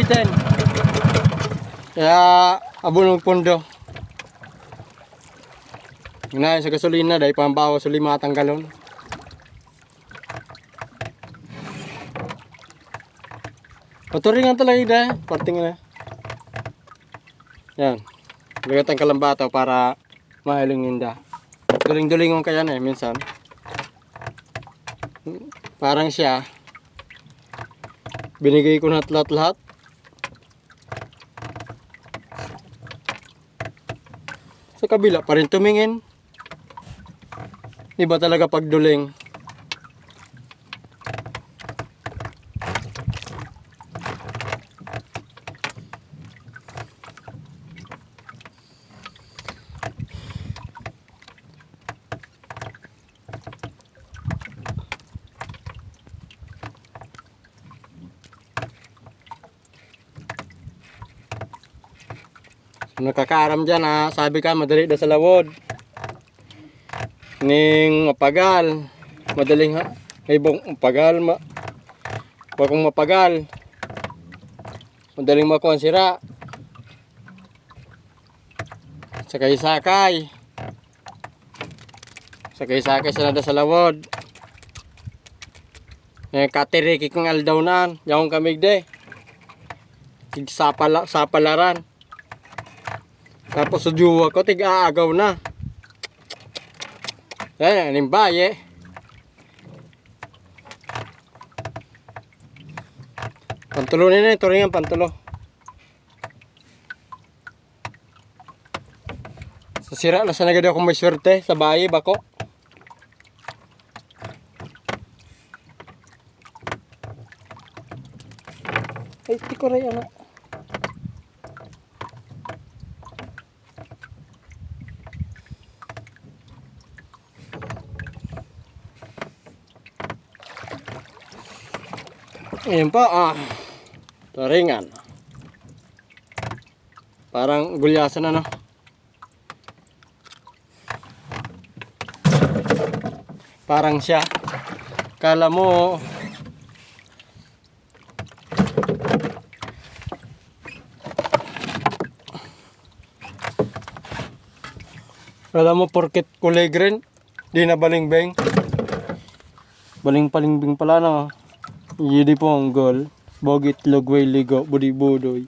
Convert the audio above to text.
bitin. Kaya abon ng pondo. Ngayon sa gasolina dahil pambawa sa 5 galon. Paturingan talaga dahil parting na. Yan. Bigatan kalambataw para mahiling ninda. Duling-dulingon kaya na minsan. Parang siya. Binigay ko na lahat-lahat. Sa kabila pa rin tumingin. Iba talaga pagduling. Nakakaaram dyan ha, sabi ka madali daw sa lawod ning mapagal, madaling ha, ibong mapagal bakong mapagal madaling makuha sira sakay-sakay sana daw sa lawod katiriki kong aldawnan yakong kamig de sapalaran. Tapos sa juwa ko, tig-aagaw na. Ayan, animbaye. Pantulo na ito rin ang pantulo. Sa sira na sa nagad ako may swerte sa bayi, bako. Ay, tiko rin anak. Ayan pa, taringan. Parang gulyasan na, no? Parang siya. Kala mo, porket kulay green, di na balingbing. Baling-palingbing pala, no? Yedi po ang gol. Bogit logway ligo budi budoy.